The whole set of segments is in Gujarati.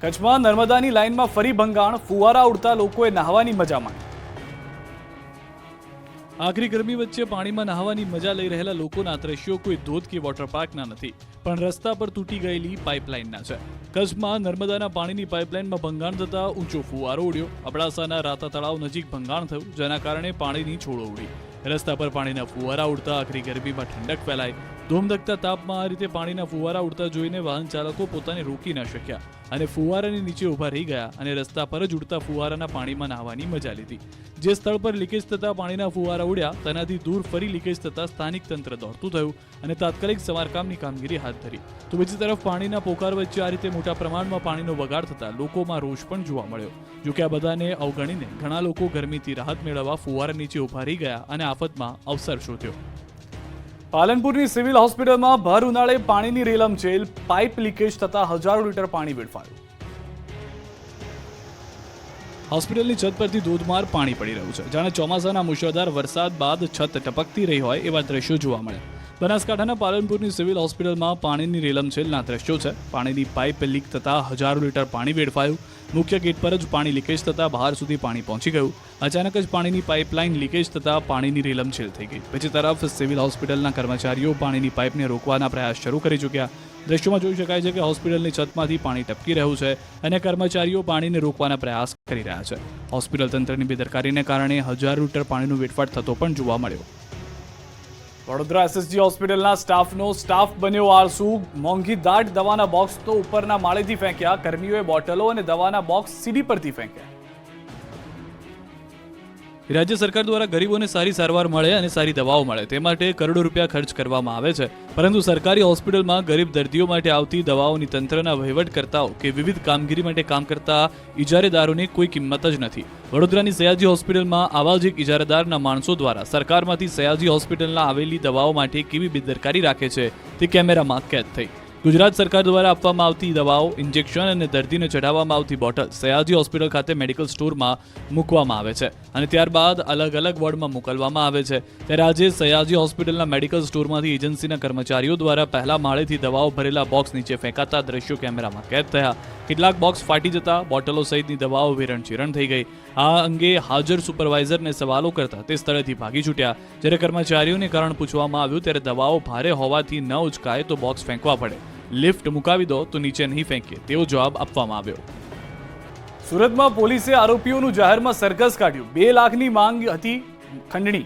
કચ્છમાં નર્મદાની લાઇનમાં ફરી ભંગાણ, ફુવારા ઉડતા લોકોએ નહાવાની મજા માણી. આકરી ગરમી વચ્ચે પાણીમાં નહાવાની મજા લઈ રહેલા લોકોના દ્રશ્યો કોઈ ધોધ કે વોટર પાર્કના નથી, પણ રસ્તા પર તૂટી ગયેલી પાઇપલાઇનના છે. કચ્છમાં નર્મદાના પાણીની પાઇપલાઇનમાં ભંગાણ થતા ઊંચો ફુવારો ઉડ્યો. અબડાસાના રાતા તળાવ નજીક ભંગાણ થયું, જેના કારણે પાણીની છોડો ઉડી. રસ્તા પર પાણીના ફુવારા ઉડતા આકરી ગરમીમાં ઠંડક ફેલાઈ. ધોમધકતા તાપમાં આ રીતે પાણીના ફુવારા ઉડતા જોઈને વાહન ચાલકો પોતાને રોકી ન શક્યા અને ફુવારાની નીચે ઊભા રહી ગયા અને રસ્તા પર જ ઉડતા ફુવારાના પાણીમાં નહાવાની મજા લીધી. જે સ્થળ પર લીકેજ થતા પાણીના ફુવારા ઉડ્યા તેનાથી દૂર ફરી લીકેજ થતા સ્થાનિક તંત્ર દોડતું થયું અને તાત્કાલિક સમારકામની કામગીરી હાથ ધરી. તો બીજી તરફ પાણીના પોકાર વચ્ચે આ રીતે મોટા પ્રમાણમાં પાણીનો બગાડ થતા લોકોમાં રોષ પણ જોવા મળ્યો. જોકે આ બધાને અવગણીને ઘણા લોકો ગરમીથી રાહત મેળવવા ફુવારા નીચે ઊભા રહી ગયા અને આફતમાં અવસર શોધ્યો. પાલનપુરની સિવિલ હોસ્પિટલમાં ભર ઉનાળે પાણીની રેલમછેલ, પાઇપ લીકેજ થતા હજારો લીટર પાણી વેડફાયું. હોસ્પિટલની છત પરથી ધોધમાર પાણી પડી રહ્યું છે, જાણે ચોમાસાના મુશળધાર વરસાદ બાદ છત ટપકતી રહી હોય એવા દ્રશ્યો જોવા મળે. બનાસકાંઠાના પાલનપુરની સિવિલ હોસ્પિટલમાં પાણીની રેલમછેલના દ્રશ્યો છે. પાણીની પાઇપ લીક થતા હજારો લીટર પાણી વેડફાયું. મુખ્ય ગેટ પર જ પાણી લીકેજ થતા બહાર સુધી પાણી પહોંચી ગયું. અચાનક જ પાણીની પાઇપલાઇન લીકેજ થતા પાણીની રેલમછેલ થઈ ગઈ. બીજી તરફ સિવિલ હોસ્પિટલના કર્મચારીઓ પાણીની પાઇપને રોકવાના પ્રયાસ શરૂ કરી ચૂક્યા. દ્રશ્યોમાં જોઈ શકાય છે કે હોસ્પિટલની છતમાંથી પાણી ટપકી રહ્યું છે અને કર્મચારીઓ પાણીને રોકવાના પ્રયાસ કરી રહ્યા છે. હોસ્પિટલ તંત્રની બેદરકારીને કારણે હજારો લીટર પાણીનો વેડફાટ થતો પણ જોવા મળ્યો. વડોદરા એસએસજી હોસ્પિટલના સ્ટાફ બન્યો આળસુ. મોંઘી દાટ દવાના બોક્સ તો ઉપરના માળેથી ફેંક્યા. કર્મીઓએ બોટલો અને દવાના બોક્સ સીડી પરથી ફેંક્યા. રાજ્ય સરકાર દ્વારા ગરીબોને સારી સારવાર મળે અને સારી દવાઓ મળે તે માટે કરોડો રૂપિયા ખર્ચ કરવામાં આવે છે, પરંતુ સરકારી હોસ્પિટલમાં ગરીબ દર્દીઓ માટે આવતી દવાઓની તંત્રના વહીવટકર્તાઓ કે વિવિધ કામગીરી માટે કામ કરતા ઇજારેદારોને કોઈ કિંમત જ નથી. વડોદરાની સયાજી હોસ્પિટલમાં આવા જ એક ઇજારેદારના માણસો દ્વારા સરકારમાંથી સયાજી હોસ્પિટલના આવેલી દવાઓ માટે કેવી બેદરકારી રાખે છે તે કેમેરામાં કેદ થઈ. ગુજરાત સરકાર દ્વારા આપવામાં આવતી દવાઓ, ઇન્જેક્શન અને દર્દીને ચઢાવવામાં આવતી બોટલ સયાજી હોસ્પિટલ ખાતે મેડિકલ સ્ટોરમાં મૂકવામાં આવે છે અને ત્યારબાદ અલગ અલગ વોર્ડમાં મોકલવામાં આવે છે. ત્યારે આજે સયાજી હોસ્પિટલના મેડિકલ સ્ટોરમાંથી એજન્સીના કર્મચારીઓ દ્વારા પહેલા માળેથી દવાઓ ભરેલા બોક્સ નીચે ફેંકાતા દ્રશ્યો કેમેરામાં કેદ થયા. કેટલાક બોક્સ ફાટી જતા બોટલો સહિતની દવાઓ વેરણચીરણ થઈ ગઈ. આ અંગે હાજર સુપરવાઇઝરને સવાલો કરતા તે સ્થળેથી ભાગી છૂટ્યા. જ્યારે કર્મચારીઓને કારણ પૂછવામાં આવ્યું ત્યારે દવાઓ ભારે હોવાથી ન ઉચકાય તો બોક્સ ફેંકવા પડે, લિફ્ટ મુકાવી દો તો નીચે નહીં ફેંકીએ તેવો જવાબ આપવામાં આવ્યો. સુરતમાં પોલીસે આરોપીઓનું જાહેરમાં સરઘસ કાઢ્યું. 2 લાખની માંગ હતી ખંડણી.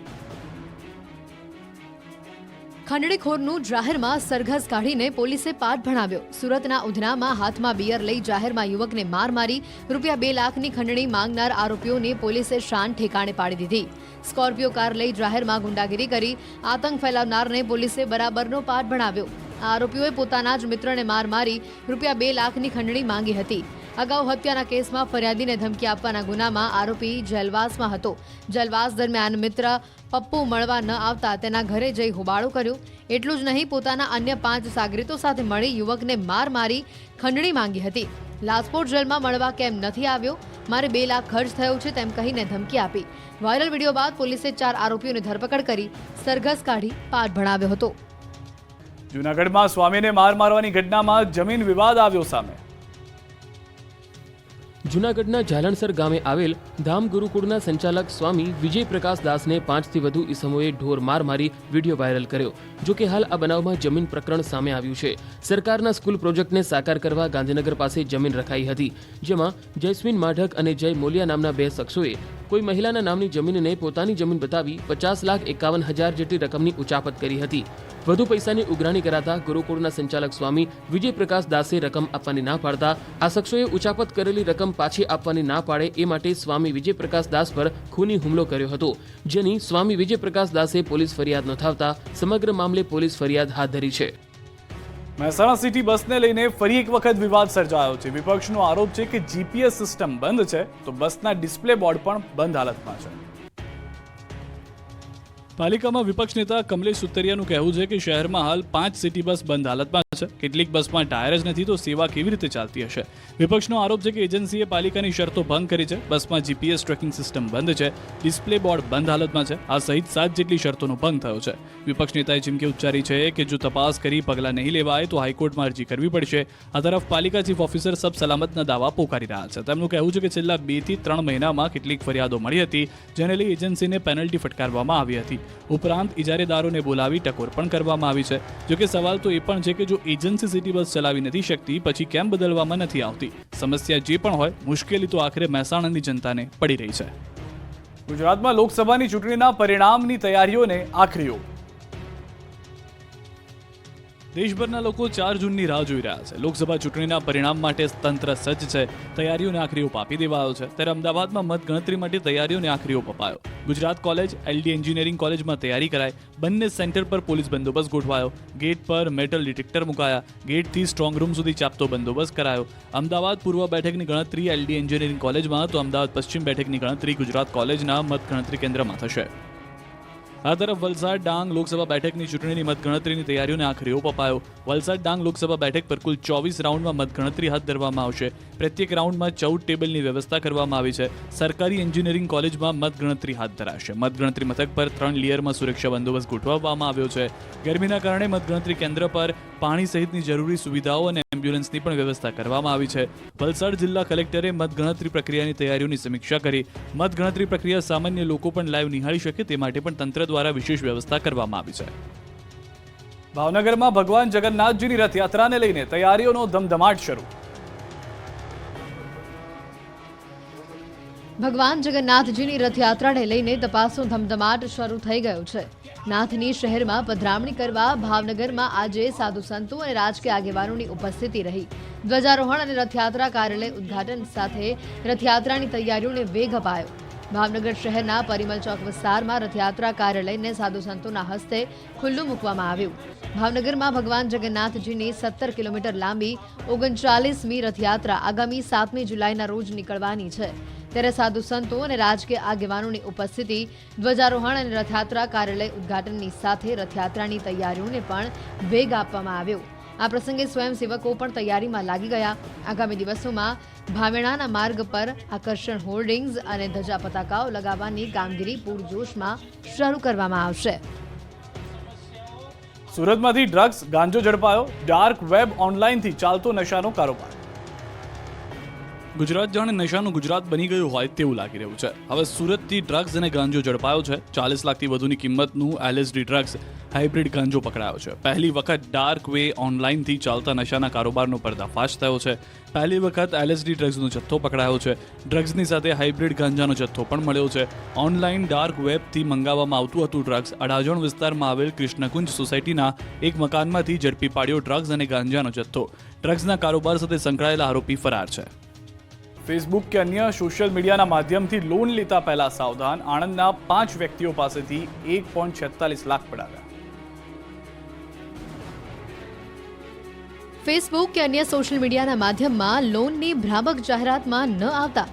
ખંડણીખોરનું જાહેરમાં સરઘસ કાઢીને પોલીસે પાઠ ભણાવ્યો. સુરતના ઉધનામાં હાથમાં બિયર લઈ જાહેરમાં યુવકને માર મારી ₹2 લાખની ખંડણી માંગનાર આરોપીઓને પોલીસે શાન ઠેકાણે પાડી દીધી. સ્કોર્પિયો કાર લઈ જાહેરમાં ગુંડાગીરી કરી આતંક ફેલાવનારને પોલીસે બરાબરનો પાઠ ભણાવ્યો. આરોપીઓએ પોતાના જ મિત્રને માર મારી ₹2 લાખની ખંડણી માંગી હતી. અગાઉ હત્યાના કેસમાં ફરિયાદીને ધમકી આપવાના ગુનામાં આરોપી જેલવાસમાં હતો. જેલવાસ દરમિયાન મિત્ર પપ્પુ મળવા ન આવતા તેના ઘરે જઈ હોબાળો કર્યો. એટલું જ નહીં, પોતાના અન્ય 5 સાગરીતો સાથે મળી યુવકને માર મારી ખંડણી માંગી હતી. લાજપોર જેલમાં મળવા કેમ નથી આવ્યો, મારે 2 લાખ ખર્ચ થયો છે તેમ કહીને ધમકી આપી. વાયરલ વિડીયો બાદ પોલીસે 4 આરોપીઓની ધરપકડ કરી સરઘસ કાઢી પાઠ ભણાવ્યો હતો. જૂનાગઢમાં સ્વામીને માર મારવાની ઘટનામાં જમીન વિવાદ આવ્યો સામે. જૂનાગઢના જાલણસર ગામે આવેલ ધામ ગુરુકુળના સંચાલક સ્વામી વિજય પ્રકાશ દાસને 5થી વધુ ઈસમોએ ઢોર માર મારી વિડીયો વાયરલ કર્યો. જો કે હાલ આ બનાવમાં જમીન પ્રકરણ સામે આવ્યું છે. સરકારના સ્કૂલ પ્રોજેક્ટને સાકાર કરવા ગાંધીનગર પાસે જમીન રખાઈ હતી, જેમાં જયસ્મીન માઢક અને જય મોલિયા નામના 2 શખ્સોએ કોઈ મહિલાના નામની જમીનને પોતાની જમીન બતાવી 50,51,000 જેટલી રકમની ઉચાપત કરી હતી. વધુ પૈસાની ઉઘરાણી કરાતા ગુરુકુળના સંચાલક સ્વામી વિજય પ્રકાશ દાસે રકમ આપવાની ના પાડતા આ શખ્સોએ ઉચાપત કરેલી રકમ પાછી આપવાની ના પાડે એ માટે સ્વામી વિજય પ્રકાશ દાસ પર ખૂની હુમલો કર્યો હતો, જેની સ્વામી વિજય પ્રકાશ દાસે પોલીસ ફરિયાદ નોંધાવતા સમગ્ર મામલે પોલીસ ફરિયાદ હાથ ધરી છે. મહેસાણા સિટી બસને લઈને ફરી એક વખત વિવાદ સર્જાયો છે. વિપક્ષનો આરોપ છે કે જીપીએસ સિસ્ટમ બંધ છે તો બસના ડિસ્પ્લે બોર્ડ પણ બંધ હાલતમાં છે. પાલિકામાં વિપક્ષ નેતા કમલેશ સુતરિયાનું કહેવું છે કે શહેરમાં હાલ 5 સિટી બસ બંધ હાલતમાં છે। કેટલીક બસમાં ટાયર જ નથી તો સેવા કેવી રીતે ચાલતી હશે? વિપક્ષનો આરોપ છે કે એજન્સીએ પાલિકાની શરતો ભંગ કરી છે। બસમાં જીપીએસ ટ્રેકિંગ સિસ્ટમ બંધ છે, ડિસ્પ્લે બોર્ડ બંધ હાલતમાં છે। આ સહિત 7 જેટલી શરતોનો ભંગ થયો છે। વિપક્ષ નેતાએ ચીમકી ઉચ્ચારી છે કે જો તપાસ કરી પગલાં નહીં લેવાય તો હાઈકોર્ટમાં અરજી કરવી પડશે। આ તરફ પાલિકા ચીફ ઓફિસર સબ સલામતના દાવા પોકારી રહ્યા છે। તેમનું કહેવું છે કે છેલ્લા 2 થી 3 મહિનામાં કેટલીક ફરિયાદો મળી હતી, જેને લઈ એજન્સીને પેનલ્ટી ફટકારવામાં આવી હતી। ઉપરાંત ઇજારેદારોને બોલાવી ટકોર પણ કરવામાં આવી છે। જોકે સવાલ તો એ પણ છે કે જો એજન્સી સિટી બસ ચલાવી નથી શકતી પછી કેમ બદલવામાં નથી આવતી? સમસ્યા જે પણ હોય, મુશ્કેલી તો આખરે મહેસાણાની જનતાને પડી રહી છે। ગુજરાતમાં લોકસભાની ચૂંટણીના પરિણામની તૈયારીઓને આખરી ઓપ। દેશભરના લોકો 4 જૂનની રાહ જોઈ રહ્યા છે। લોકસભા ચૂંટણીના પરિણામ માટે તંત્ર સજ્જ છે। તૈયારીઓને આખરી ઓપ આપી દેવાયો છે। ત્યારે અમદાવાદમાં મતગણતરી માટે તૈયારીઓને આખરી ઓપ અપાયો। ગુજરાત કોલેજ, એલડી એન્જિનિયરિંગ કોલેજમાં તૈયારી કરાઈ। બંને સેન્ટર પર પોલીસ બંદોબસ્ત ગોઠવાયો। ગેટ પર મેટલ ડિટેક્ટર મુકાયા। ગેટથી સ્ટ્રોંગ રૂમ સુધી ચાંપતો બંદોબસ્ત કરાયો। અમદાવાદ પૂર્વ બેઠકની ગણતરી એલડી એન્જિનિયરિંગ કોલેજમાં તો અમદાવાદ પશ્ચિમ બેઠકની ગણતરી ગુજરાત કોલેજના મતગણતરી કેન્દ્રમાં થશે। આ તરફ વલસાડ ડાંગ લોકસભા બેઠકની ચૂંટણીની મતગણતરીની તૈયારીઓને આખરી ઓપ અપાયો। વલસાડ ડાંગ લોકસભા બેઠક પર કુલ 24 રાઉન્ડમાં મતગણતરી હાથ ધરવામાં આવશે। પ્રત્યેક રાઉન્ડમાં 14 ટેબલની વ્યવસ્થા કરવામાં આવી છે। સરકારી એન્જિનિયરિંગ કોલેજમાં મતગણતરી હાથ ધરાશે। મતગણતરી મથક પર 3 લેયરમાં સુરક્ષા બંદોબસ્ત ગોઠવવામાં આવ્યો છે। ગરમીના કારણે મતગણતરી કેન્દ્ર પર પાણી સહિતની જરૂરી સુવિધાઓ અને એમ્બ્યુલન્સની પણ વ્યવસ્થા કરવામાં આવી છે। વલસાડ જિલ્લા કલેક્ટરે મતગણતરી પ્રક્રિયાની તૈયારીઓની સમીક્ષા કરી। મતગણતરી પ્રક્રિયા સામાન્ય લોકો પણ લાઈવ નિહાળી શકે તે માટે પણ તંત્ર દ્વારા વિશેષ વ્યવસ્થા કરવામાં આવી છે। ભાવનગરમાં ભગવાન જગન્નાથજીની રથયાત્રાને લઈને તૈયારીઓનો ધમધમાટ શરૂ। ભગવાન જગન્નાથજીની રથયાત્રાને લઈને તપાસનો ધમધમાટ શરૂ થઈ ગયો છે। નાથની શહેરમાં પધરામણી કરવા ભાવનગરમાં આજે સાધુ સંતો અને રાજકીય આગેવાનોની ઉપસ્થિતિ રહી। ધ્વજારોહણ અને રથયાત્રા કાર્યાલય ઉદ્ઘાટન સાથે રથયાત્રાની તૈયારીઓને વેગ અપાયો। ભાવનગર શહેરના પરિમલ ચોક વિસ્તારમાં રથયાત્રા કાર્યાલયને સાધુ સંતોના હસ્તે ખુલ્લું મૂકવામાં આવ્યું। ભાવનગરમાં ભગવાન જગન્નાથજીની 17 કિલોમીટર લાંબી 39મી રથયાત્રા આગામી 7મી જુલાઈના રોજ નીકળવાની છે। ત્યારે સાધુ સંતો અને રાજકીય આગેવાનોની ઉપસ્થિતિ, ધ્વજારોહણ અને રથયાત્રા કાર્યાલય ઉદ્ઘાટનની સાથે રથયાત્રાની તૈયારીઓને પણ વેગ આપવામાં આવ્યો। આ પ્રસંગે સ્વયંસેવકો પણ તૈયારીમાં લાગી ગયા। આગામી દિવસોમાં ભાવેણાના માર્ગ પર આકર્ષણ હોર્ડિંગ્સ અને ધજા પતાકાઓ લગાવવાની કામગીરી પૂરજોશમાં શરૂ કરવામાં આવશે। સુરતમાંથી ડ્રગ્સ, ગાંજો ઝડપાયો। ડાર્ક વેબ ઓનલાઈનથી ચાલતો નશાનો કારોબાર। ગુજરાત જાણે નશાનું ગુજરાત બની ગયું હોય તેવું લાગી રહ્યું છે। હવે સુરતથી ડ્રગ્સ અને ગાંજો ઝડપાયો છે। 40 લાખથી વધુની કિંમતનું એલએસડી ડ્રગ્સ હાઇબ્રિડ ગાંજો પકડાયો છે। પહેલી વખત ડાર્ક વે ઓનલાઈનથી ચાલતા નશાના કારોબારનો પર્દાફાશ થયો છે। પહેલી વખત એલએસડી ડ્રગ્સનો જથ્થો પકડાયો છે। ડ્રગ્સની સાથે હાઇબ્રિડ ગાંજાનો જથ્થો પણ મળ્યો છે। ઓનલાઈન ડાર્ક વેબથી મંગાવવામાં આવતું હતું ડ્રગ્સ। અડાજણ વિસ્તારમાં આવેલ કૃષ્ણકુંજ સોસાયટીના એક મકાનમાંથી ઝડપી પાડ્યો ડ્રગ્સ અને ગાંજાનો જથ્થો। ડ્રગ્સના કારોબાર સાથે સંકળાયેલા આરોપી ફરાર છે। ફેસબુક કે અન્ય સોશિયલ મીડિયાના માધ્યમથી લોન લેતા પહેલા સાવધાન। આણંદના 5 વ્યક્તિઓ પાસેથી 1.46 લાખ પડાવ્યા। ફેસબુક કે અન્ય સોશિયલ મીડિયાના માધ્યમમાં લોનની ભ્રામક જાહેરાતમાં ન આવતા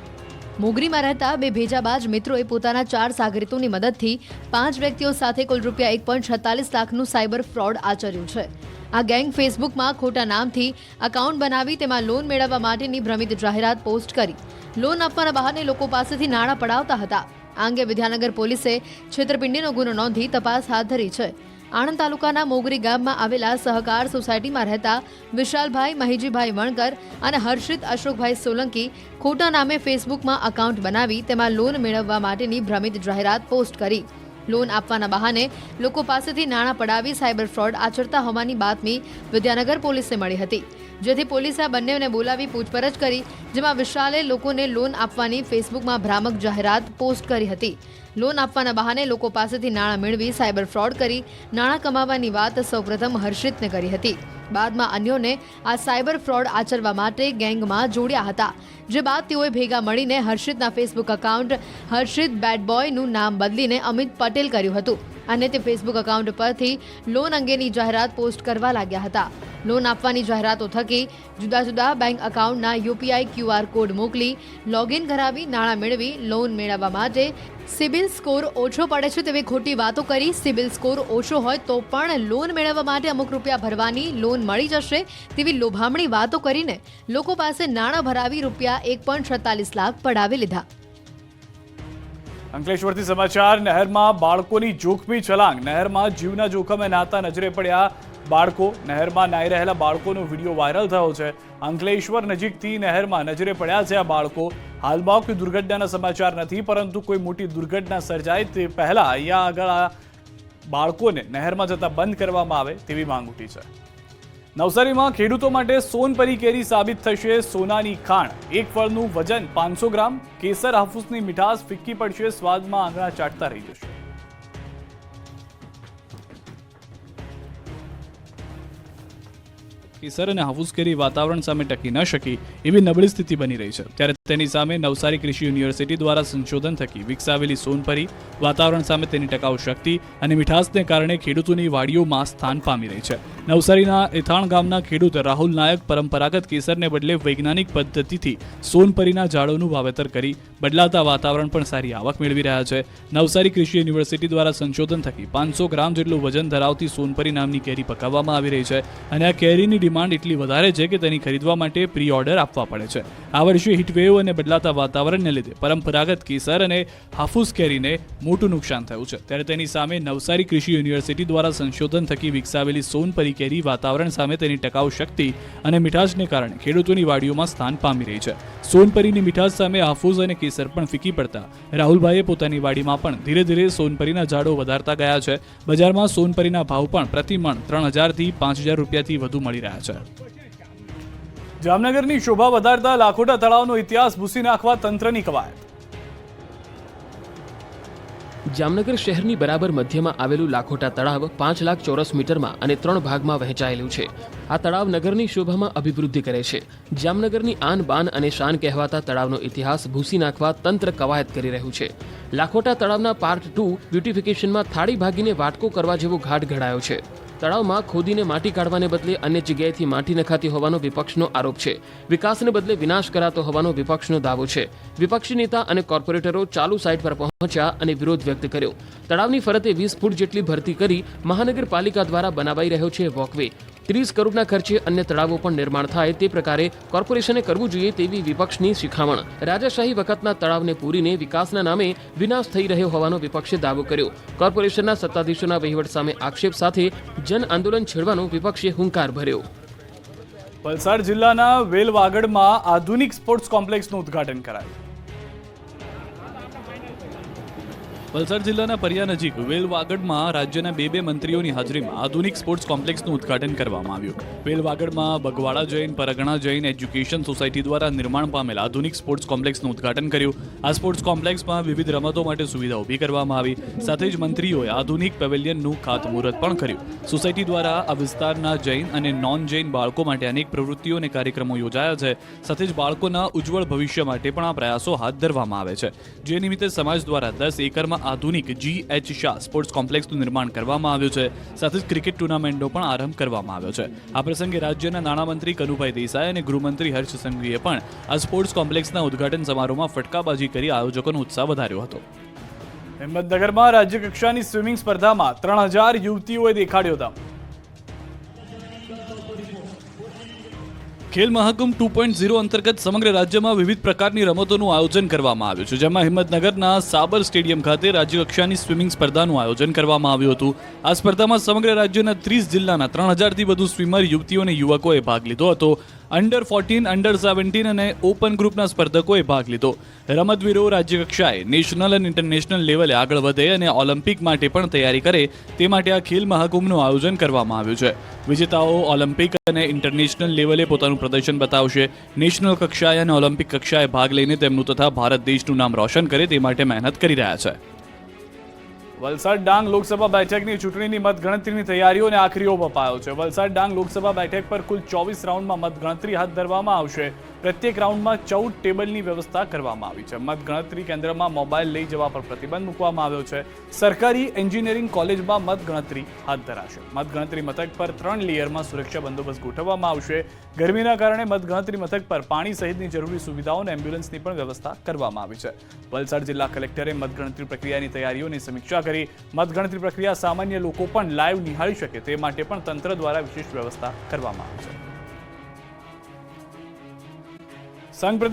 મોગરીમાં રહેતા 2 ભેજાબાજ મિત્રોએ પોતાના 4 સાગરીતોની મદદથી 5 વ્યક્તિઓ સાથે કુલ રૂપિયા 1.46 લાખનું સાયબર ફ્રોડ આચર્યું છે। આ ગેંગ ફેસબુકમાં ખોટા નામથી એકાઉન્ટ બનાવી તેમાં લોન મેળવવા માટેની ભ્રમિત જાહેરાત પોસ્ટ કરી લોન આપવાના બહાને લોકો પાસેથી નાણાં પડાવતા હતા। આ અંગે વિદ્યાનગર પોલીસે છેતરપિંડીનો ગુનો નોંધી તપાસ હાથ ધરી છે। આણંદ તાલુકાના મોગરી ગામમાં આવેલા સહકાર સોસાયટીમાં રહેતા વિશાલભાઈ મહીજીભાઈ વણકર અને હર્ષિત અશોકભાઈ સોલંકી ખોટા નામે ફેસબુકમાં એકાઉન્ટ બનાવી તેમાં લોન મેળવવા માટેની ભ્રમિત જાહેરાત પોસ્ટ કરી લોન આપવાના બહાને લોકો પાસેથી નાણાં પડાવી સાયબર ફ્રોડ આચરતા હોવાની બાતમી વિદ્યાનગર પોલીસને મળી હતી, જેથી પોલીસે આ બંનેને બોલાવી પૂછપરછ કરી, જેમાં વિશાલે લોકોને લોન આપવાની ફેસબુકમાં ભ્રામક જાહેરાત પોસ્ટ કરી હતી। લોન આપવાના બહાને લોકો પાસેથી નાણાં મેળવી સાયબર ફ્રોડ કરી નાણાં કમાવાની વાત સૌપ્રથમ હર્ષિતને કરી હતી। બાદમાં અન્યોને આ સાયબર ફ્રોડ આચરવા માટે ગેંગમાં જોડ્યા હતા, જે બાદ તેઓએ ભેગા મળીને હર્ષિતના ફેસબુક એકાઉન્ટ હર્ષિત બેડ બોયનું નામ બદલીને અમિત પટેલ કર્યું હતું। અને તે ફેસબુક એકાઉન્ટ પરથી લોન અંગેની જાહેરાત પોસ્ટ કરવા લાગ્યા હતા. લોન આપવાની જાહેરાતો થકી જુદા જુદા બેંક એકાઉન્ટના યુપીઆઈ QR કોડ મોકલી લોગિન કરાવી નાણાં મેળવી લોન મેળવવા માટે સિબિલ સ્કોર ઓછો પડે છે તેવી ખોટી વાતો કરી સિબિલ સ્કોર ઓછો હોય તો પણ લોન મેળવવા માટે અમુક રૂપિયા ભરવાની લોન મળી જશે તેવી લોભામણી વાતો કરીને લોકો પાસે નાણાં ભરાવી રૂપિયા 1.46 લાખ પડાવી લીધા. અંકલેશ્વરથી સમાચાર. નહેરમાં બાળકોની જોખમી છલાંગ. નહેરમાં જીવના જોખમે નાતા નજરે પડ્યા બાળકો. નહેરમાં નાહી રહેલા બાળકોનો વિડીયો વાયરલ થયો છે. અંકલેશ્વર નજીકથી નહેરમાં નજરે પડ્યા છે આ બાળકો. હાલમાં કોઈ દુર્ઘટનાના સમાચાર નથી, પરંતુ કોઈ મોટી દુર્ઘટના સર્જાય તે પહેલા અહીંયા આગળ આ બાળકોને નહેરમાં જતા બંધ કરવામાં આવે તેવી માંગ ઉઠી છે. નવસારીમાં ખેડૂતો માટે સોનપરી કેરી સાબિત થશે સોનાની ખાણ. એક ફળનું વજન 500 ગ્રામ. કેસર હાફૂસની મીઠાશ ફિક્કી પડશે, સ્વાદમાં આંગળા ચાટતા રહી જશે. કેસર અને હાફૂસ કેરી વાતાવરણ સામે ટકી ન શકી એવી નબળી સ્થિતિ બની રહી છે. ત્યારે તેની સામે નવસારી કૃષિ યુનિવર્સિટી દ્વારા સંશોધન થકી વિકસાવેલી સોનપરી વાતાવરણ સામે તેની ટકાઉ શક્તિ અને મીઠાશને કારણે ખેડૂતોની વાડીઓમાં સ્થાન પામી રહી છે. નવસારીના એથાણ ગામના ખેડૂત રાહુલ નાયક પરંપરાગત કેસરને બદલે વૈજ્ઞાનિક પદ્ધતિથી સોનપરીના ઝાડોનું વાવેતર કરી બદલાતા વાતાવરણ પણ સારી આવક મેળવી રહ્યા છે. નવસારી કૃષિ યુનિવર્સિટી દ્વારા સંશોધન થકી 500 ગ્રામ જેટલું વજન ધરાવતી સોનપરી નામની કેરી પકાવવામાં આવી રહી છે અને આ કેરીની ડિમાન્ડ એટલી વધારે છે કે તેની ખરીદવા માટે પ્રી ઓર્ડર આપવા પડે છે. આ વર્ષે હીટવેવ અને બદલાતા વાતાવરણને લીધે પરંપરાગત કેસર અને હાફૂસ કેરીને મોટું નુકસાન થયું છે. ત્યારે તેની સામે નવસારી કૃષિ યુનિવર્સિટી દ્વારા સંશોધન થકી વિકસાવેલી સોનપરી કેરી વાતાવરણ સામે તેની ટકાઉ શક્તિ અને મીઠાશને કારણે ખેડૂતોની વાડીઓમાં સ્થાન પામી રહી છે. સોનપરીની મીઠાશ સામે હાફૂસ અને કેસર પણ ફીકી પડતા રાહુલભાઈએ પોતાની વાડીમાં પણ ધીરે ધીરે સોનપરીના ઝાડો વધારતા ગયા છે. બજારમાં સોનપરીના ભાવ પણ પ્રતિમણ 3000 થી 5000 રૂપિયાથી વધુ મળી રહ્યા છે. જામનગરની શોભા વધારતા લાખોટા તળાવનો ઇતિહાસ ભૂસી નાખવા તંત્રની કવાયત. જામનગર શહેરની બરાબર મધ્યમાં આવેલું લાખોટા તળાવ 5 લાખ ચોરસ મીટરમાં અને 3 ભાગમાં વહેંચાયેલું છે. આ તળાવ નગરની શોભામાં અભિવૃદ્ધિ કરે છે. જામનગરની આન બાન અને શાન કહેવાતા તળાવનો ઇતિહાસ ભૂસી નાખવા તંત્ર કવાયત કરી રહ્યું છે. લાખોટા તળાવના પાર્ટ 2 બ્યુટિફિકેશનમાં થાળી ભાગીને વાટકો કરવા જેવો ઘાટ ઘડાયો છે. તળાવમાં ખોદીને માટી કાઢવાને બદલે અન્ય જગ્યાએથી માટી નખાતી હોવાનો વિપક્ષનો આરોપ છે. વિકાસને બદલે વિનાશ કરાતો હોવાનો વિપક્ષનો દાવો છે. વિપક્ષી નેતા અને કોર્પોરેટરો ચાલુ સાઇટ પર પહોંચ્યા અને વિરોધ વ્યક્ત કર્યો. તળાવની ફરતે 20 ફૂટ જેટલી ભરતી કરી મહાનગરપાલિકા દ્વારા બનાવાઈ રહ્યો છે વોકવે. 30 કરોડના ખર્ચે અન્ય તળાવો પણ નિર્માણ થાય તે પ્રકારે કોર્પોરેશને કરવું જોઈએ તેવી વિપક્ષની શિખામણ. રાજાશાહી વખતના તળાવને પૂરીને વિકાસના નામે વિનાશ થઈ રહ્યો હોવાનો વિપક્ષે દાવો કર્યો. કોર્પોરેશનના સત્તાધીશોના વહીવટ સામે આક્ષેપ સાથે જન આંદોલન છેડવાનો વિપક્ષે હુંકાર ભર્યો. વલસાડ જિલ્લાના વેલવાગડમાં આધુનિક સ્પોર્ટ્સ કોમ્પ્લેક્સનું ઉદ્ઘાટન કરાયું. વલસાડ જિલ્લાના પરિયા નજીક વેલવાગડમાં રાજ્યના બે મંત્રીઓની હાજરીમાં આધુનિક સ્પોર્ટ્સ કોમ્પ્લેક્સનું ઉદ્ઘાટન કરવામાં આવ્યું. વેલવાગડમાં બગવાડા જૈન પરગણા જૈન એજ્યુકેશન સોસાયટી દ્વારા નિર્માણ પામેલ આધુનિક સ્પોર્ટ્સ કોમ્પ્લેક્સનું ઉદ્ઘાટન કર્યું. આ સ્પોર્ટ્સ કોમ્પ્લેક્સમાં વિવિધ રમતો માટે સુવિધા ઊભી કરવામાં આવી. સાથે જ મંત્રીઓએ આધુનિક પેવેલિયનનું ખાતમુહૂર્ત પણ કર્યું. સોસાયટી દ્વારા આ વિસ્તારના જૈન અને નોન જૈન બાળકો માટે અનેક પ્રવૃત્તિઓ અને કાર્યક્રમો યોજાયા છે. સાથે જ બાળકોના ઉજ્જવળ ભવિષ્ય માટે પણ આ પ્રયાસો હાથ ધરવામાં આવે છે. જે નિમિત્તે સમાજ દ્વારા 10 એકરમાં આધુનિક GH શાહ સ્પોર્ટ્સ કોમ્પ્લેક્સનું નિર્માણ કરવામાં આવ્યું છે. સાથે જ ક્રિકેટ ટુર્નામેન્ટનો પણ આરંભ કરવામાં આવ્યો છે. આ પ્રસંગે રાજ્યના નાણામંત્રી કનુભાઈ દેસાઈ અને ગૃહમંત્રી હર્ષ સંઘવીએ પણ આ સ્પોર્ટ્સ કોમ્પ્લેક્સના ઉદ્ઘાટન સમારોહમાં ફટકાબાજી કરી આયોજકોનો ઉત્સાહ વધાર્યો હતો. હિંમતનગરમાં રાજ્ય કક્ષાની સ્વિમિંગ સ્પર્ધામાં 3000 યુવતીઓએ દેખાડ્યો દમ. ખેલ મહાકુંભ 2.0 અંતર્ગત સમગ્ર રાજ્યમાં વિવિધ પ્રકારની રમતોનું આયોજન કરવામાં આવ્યું છે. જેમાં હિંમતનગરના સાબર સ્ટેડિયમ ખાતે રાજ્યકક્ષાની સ્વિમિંગ સ્પર્ધાનું આયોજન કરવામાં આવ્યું હતું. આ સ્પર્ધામાં સમગ્ર રાજ્યના 30 જિલ્લાના 3000થી વધુ સ્વિમર યુવતીઓ અને યુવકોએ ભાગ લીધો હતો. અંડર 14, અંડર 17 અને ઓપન ગ્રુપના સ્પર્ધકોએ ભાગ લીધો. રમતવીરો રાજ્યકક્ષાએ નેશનલ અને ઇન્ટરનેશનલ લેવલે આગળ વધે અને ઓલિમ્પિક માટે પણ તૈયારી કરે તે માટે આ ખેલ મહાકુંભનું આયોજન કરવામાં આવ્યું છે. વિજેતાઓ ઓલિમ્પિક અને ઇન્ટરનેશનલ લેવલે પોતાનું પ્રદર્શન બતાવશે. નેશનલ કક્ષાએ અને ઓલિમ્પિક કક્ષાએ ભાગ લઈને તેમનું તથા ભારત દેશનું નામ રોશન કરે તે માટે મહેનત કરી રહ્યા છે. વલસાડ ડાંગ લોકસભા બેઠકની ચૂંટણીની મતગણતરીની તૈયારીઓને આખરી ઓપ અપાયો છે. વલસાડ ડાંગ લોકસભા બેઠક પર કુલ 24 રાઉન્ડમાં મતગણતરી હાથ ધરવામાં આવશે. પ્રત્યેક રાઉન્ડમાં 14 ટેબલની વ્યવસ્થા કરવામાં આવી છે. મતગણતરી કેન્દ્રમાં મોબાઈલ લઈ જવા પર પ્રતિબંધ મૂકવામાં આવ્યો છે. સરકારી એન્જિનિયરિંગ કોલેજમાં મતગણતરી હાથ ધરાશે. મતગણતરી મથક પર 3 લેયરમાં સુરક્ષા બંદોબસ્ત ગોઠવવામાં આવશે. ગરમીના કારણે મતગણતરી મથક પર પાણી સહિતની જરૂરી સુવિધાઓ અને એમ્બ્યુલન્સની પણ વ્યવસ્થા કરવામાં આવી છે. વલસાડ જિલ્લા કલેક્ટરે મતગણતરી પ્રક્રિયાની તૈયારીઓની સમીક્ષા કરી. મતગણતરી પ્રક્રિયા સામાન્ય લોકો પણ લાઈવ નિહાળી શકે તે માટે પણ તંત્ર દ્વારા વિશેષ વ્યવસ્થા કરવામાં આવી છે. સંઘ પ્રદેશ